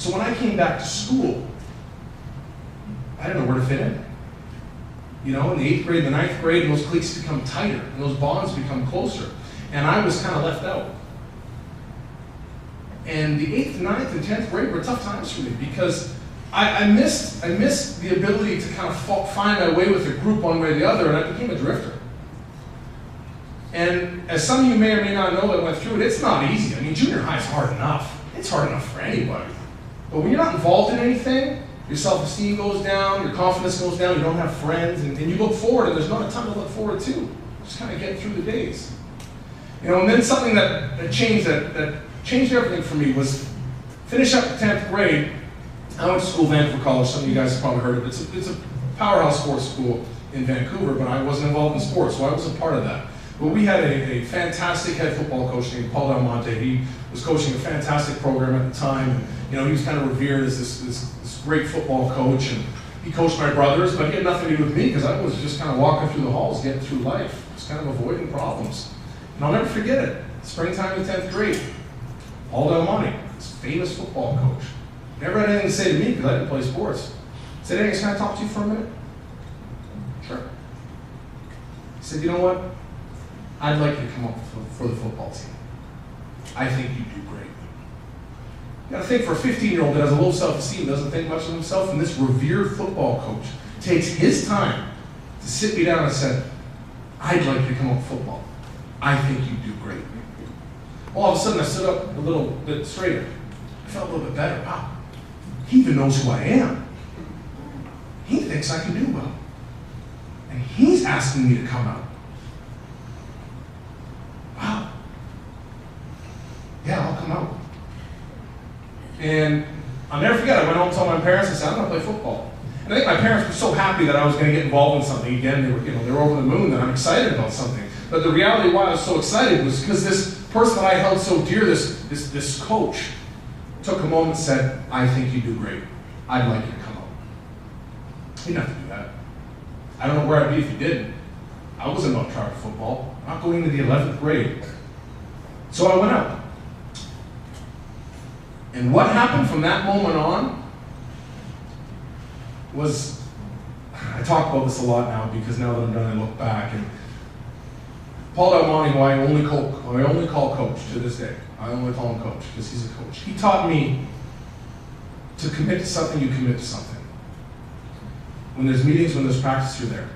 So when I came back to school, I didn't know where to fit in. You know, in the 8th grade, the 9th grade, those cliques become tighter, and those bonds become closer. And I was kind of left out. And the 8th, 9th, and 10th grade were tough times for me because I missed the ability to kind of find my way with a group one way or the other, and I became a drifter. And as some of you may or may not know that went through it, it's not easy. I mean, junior high is hard enough. It's hard enough for anybody. But when you're not involved in anything, your self-esteem goes down, your confidence goes down, you don't have friends, and you look forward, and there's not a ton to look forward to. Just kind of get through the days. You know, and then something that changed everything for me was finish up the 10th grade. I went to school, Vancouver College. Some of you guys have probably heard of it. It's a powerhouse sports school in Vancouver, but I wasn't involved in sports, so I wasn't part of that. But we had a fantastic head football coach named Paul Del Monte. He was coaching a fantastic program at the time. And, you know, he was kind of revered as this great football coach. And he coached my brothers, but he had nothing to do with me because I was just kind of walking through the halls, getting through life, just kind of avoiding problems. And I'll never forget it. Springtime in 10th grade. Paul Del Monte, this famous football coach. Never had anything to say to me because I didn't play sports. He said, "Angus, can I talk to you for a minute?" Sure. He said, "You know what? I'd like you to come up for the football team. I think you do great." You gotta think, for a 15-year-old that has a low self-esteem, doesn't think much of himself, and this revered football coach takes his time to sit me down and said, "I'd like you to come up for football. I think you do great." All of a sudden I stood up a little bit straighter. I felt a little bit better. Wow, he even knows who I am. He thinks I can do well. And he's asking me to come out. Wow. Yeah, I'll come out. And I'll never forget, I went home and told my parents, I said, "I'm going to play football." And I think my parents were so happy that I was going to get involved in something. Again, they were over the moon that I'm excited about something. But the reality why I was so excited was because this person that I held so dear, this coach, took a moment and said, "I think you do great. I'd like you to come out." He didn't have to do that. I don't know where I'd be if he didn't. I wasn't about travel football. I'm not going into the 11th grade. So I went out. And what happened from that moment on was, I talk about this a lot now because now that I'm done, I look back. And Paul Del Monte, who I only call coach to this day. I only call him coach because he's a coach. He taught me to commit to something, you commit to something. When there's meetings, when there's practice, you're there.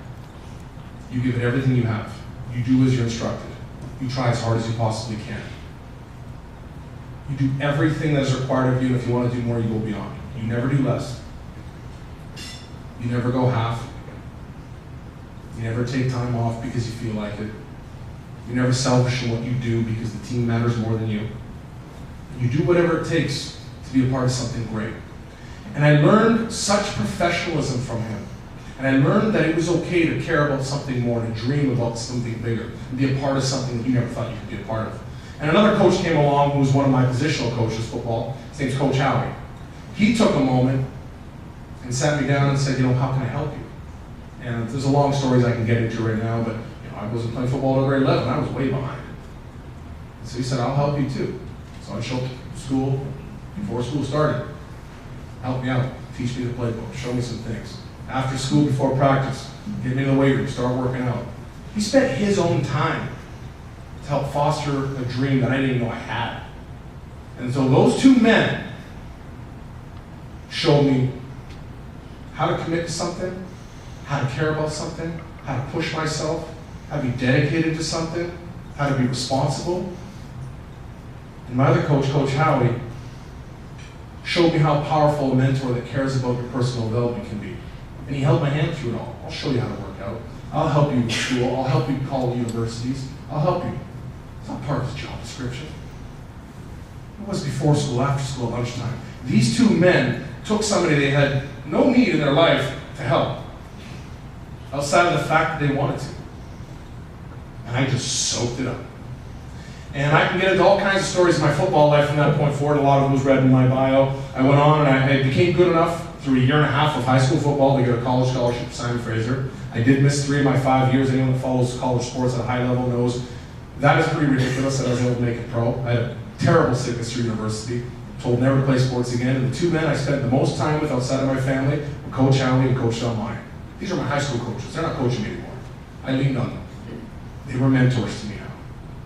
You give it everything you have. You do as you're instructed. You try as hard as you possibly can. You do everything that is required of you, and if you want to do more, you go beyond. You never do less. You never go half. You never take time off because you feel like it. You never selfish in what you do because the team matters more than you. You do whatever it takes to be a part of something great. And I learned such professionalism from him. And I learned that it was okay to care about something more, to dream about something bigger, and be a part of something that you never thought you could be a part of. And another coach came along who was one of my positional coaches, football. His name's Coach Howie. He took a moment and sat me down and said, how can I help you? And there's a long stories I can get into right now, but I wasn't playing football at grade 11. I was way behind. So he said, I'll help you too. So I showed up to school before school started. Help me out, teach me the playbook, show me some things. After school, before practice, get me in the weight room, start working out. He spent his own time to help foster a dream that I didn't even know I had. And so those two men showed me how to commit to something, how to care about something, how to push myself, how to be dedicated to something, how to be responsible. And my other coach, Coach Howie, showed me how powerful a mentor that cares about your personal development can be. And he held my hand through it all. I'll show you how to work out. I'll help you with school. I'll help you call universities. I'll help you. It's not part of his job description. It was before school, after school, lunchtime. These two men took somebody they had no need in their life to help, outside of the fact that they wanted to. And I just soaked it up. And I can get into all kinds of stories in my football life from that point forward. A lot of them was read in my bio. I went on and I became good enough through a year and a half of high school football to get a college scholarship to Simon Fraser. I did miss 3 of my 5 years. Anyone that follows college sports at a high level knows that is pretty ridiculous that I was able to make it pro. I had a terrible sickness through university. told never to play sports again. And the two men I spent the most time with outside of my family were Coach Howie and Coach Del Monte. These are my high school coaches. They're not coaching me anymore. I leaned on them. They were mentors to me now.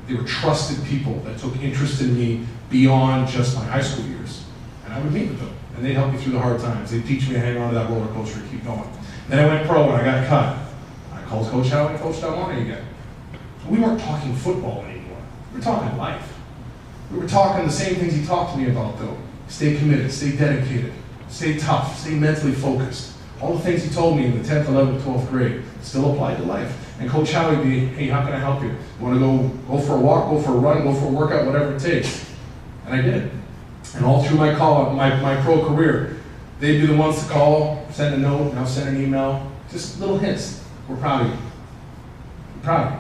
They were trusted people that took interest in me beyond just my high school years. And I would meet with them, and they'd help me through the hard times. They'd teach me to hang on to that roller coaster and keep going. Then I went pro and I got cut. I called Coach Howie and Coach Del Monte again. We weren't talking football anymore. We were talking life. We were talking the same things he talked to me about, though. Stay committed, stay dedicated, stay tough, stay mentally focused. All the things he told me in the 10th, 11th, 12th grade still applied to life. And Coach Howie would be, hey, how can I help you? You want to go for a walk, go for a run, go for a workout, whatever it takes. And I did. And all through my pro career, they'd be the ones to call, send a note, and I'll send an email. Just little hints. We're proud of you. We're proud of you.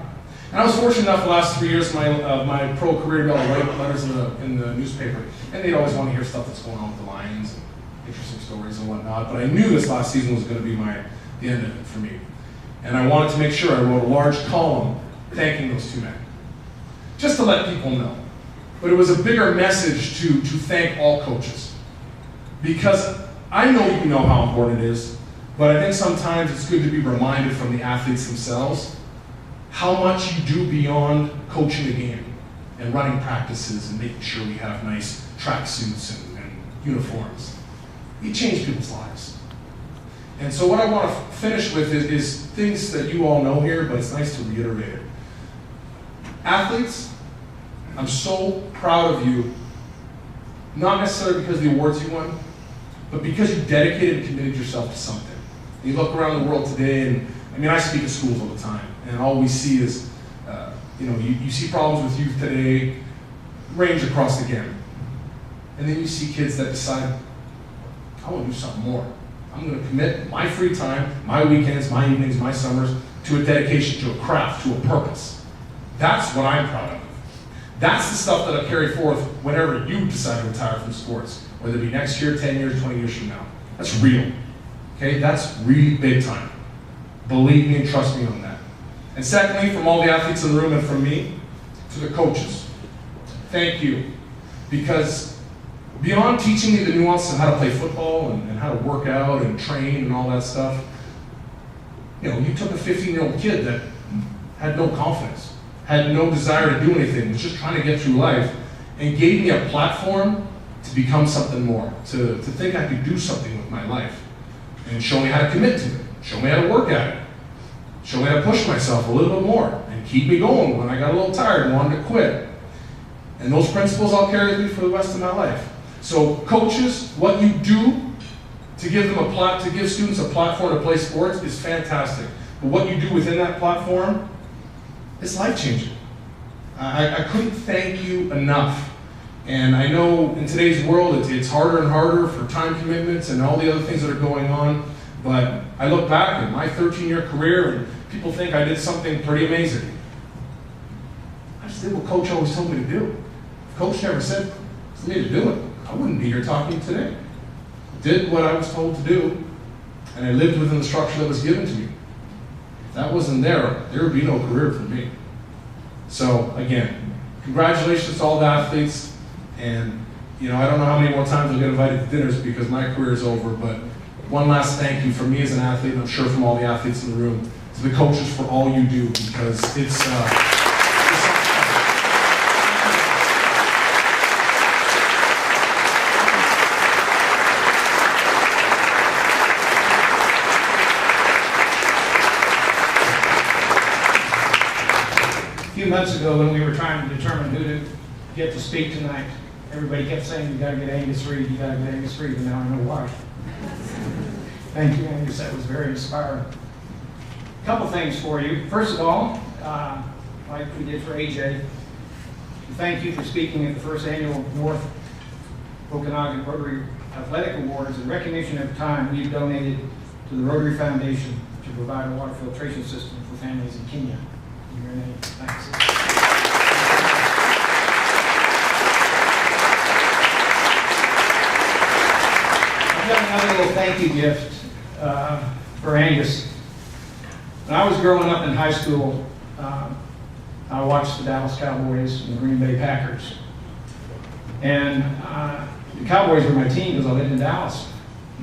And I was fortunate enough the last 3 years of my pro career to be able to write letters in the newspaper. And they'd always want to hear stuff that's going on with the Lions and interesting stories and whatnot. But I knew this last season was going to be the end of it for me. And I wanted to make sure I wrote a large column thanking those two men. Just to let people know. But it was a bigger message to thank all coaches. Because I know you know how important it is, but I think sometimes it's good to be reminded from the athletes themselves how much you do beyond coaching the game and running practices and making sure we have nice tracksuits and uniforms. You change people's lives. And so what I want to finish with is things that you all know here, but it's nice to reiterate it. Athletes, I'm so proud of you, not necessarily because of the awards you won, but because you dedicated and committed yourself to something. You look around the world today, and I mean, I speak at schools all the time, and all we see is, you see problems with youth today, range across the gamut. And then you see kids that decide, I want to do something more. I'm going to commit my free time, my weekends, my evenings, my summers, to a dedication, to a craft, to a purpose. That's what I'm proud of. That's the stuff that I'll carry forth whenever you decide to retire from sports, whether it be next year, 10 years, 20 years from now. That's real. Okay, that's really big time. Believe me and trust me on that. And secondly, from all the athletes in the room and from me, to the coaches, thank you. Because beyond teaching me the nuances of how to play football and how to work out and train and all that stuff, you took a 15-year-old kid that had no confidence, had no desire to do anything, was just trying to get through life, and gave me a platform to become something more, to think I could do something with my life, and show me how to commit to it, show me how to work at it, show me how to push myself a little bit more, and keep me going when I got a little tired and wanted to quit. And those principles I'll carry with me for the rest of my life. So coaches, what you do to give students a platform to play sports is fantastic. But what you do within that platform is life-changing. I couldn't thank you enough. And I know in today's world it's harder and harder for time commitments and all the other things that are going on. But I look back at my 13-year career and people think I did something pretty amazing. I just did what Coach always told me to do. If Coach never said for me to do it, I wouldn't be here talking today. Did what I was told to do, and I lived within the structure that was given to me. If that wasn't there would be no career for me. So again, congratulations to all the athletes, and I don't know how many more times I'll get invited to dinners because my career is over, but one last thank you from me as an athlete, and I'm sure from all the athletes in the room, to the coaches for all you do, because it's A few months ago when we were trying to determine who to get to speak tonight, everybody kept saying, you gotta get Angus Reid, you gotta get Angus Reid, and now I know why. Thank you, Angus, that was very inspiring. A couple things for you. First of all, like we did for AJ, thank you for speaking at the first annual North Okanagan Rotary Athletic Awards in recognition of the time we've donated to the Rotary Foundation to provide a water filtration system for families in Kenya. In your name, thanks. I've got another little thank you gift for Angus. When I was growing up in high school, I watched the Dallas Cowboys and the Green Bay Packers. And The Cowboys were my team because I lived in Dallas.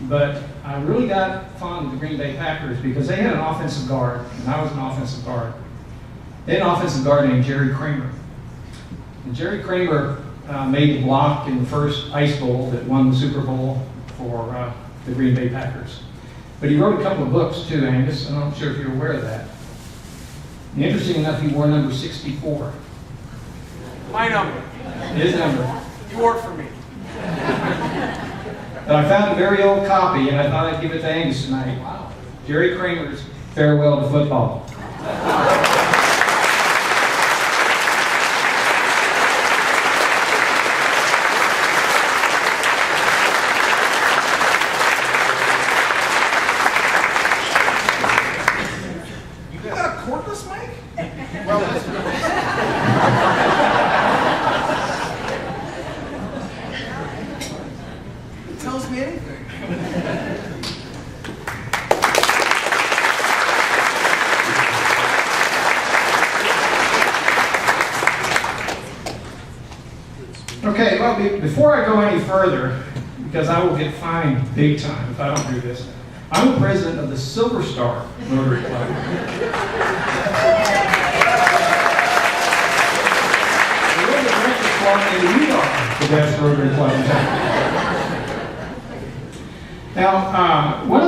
But I really got fond of the Green Bay Packers because they had an offensive guard, and I was an offensive guard. They had an offensive guard named Jerry Kramer. And Jerry Kramer made the block in the first Ice Bowl that won the Super Bowl for the Green Bay Packers. But he wrote a couple of books too, Angus, and I'm not sure if you're aware of that. And interesting enough, he wore number 64. My number. His number. You work for me. But I found a very old copy, and I thought I'd give it to Angus tonight. Wow. Jerry Kramer's Farewell to Football. You got a cordless mic? It tells me anything. Okay, well, before I go any further, because I will get fined big time if I don't do this, I'm the president of the Silver Star Rotary Club. We're the richest club, and we are the best Rotary Club in town. Now, one of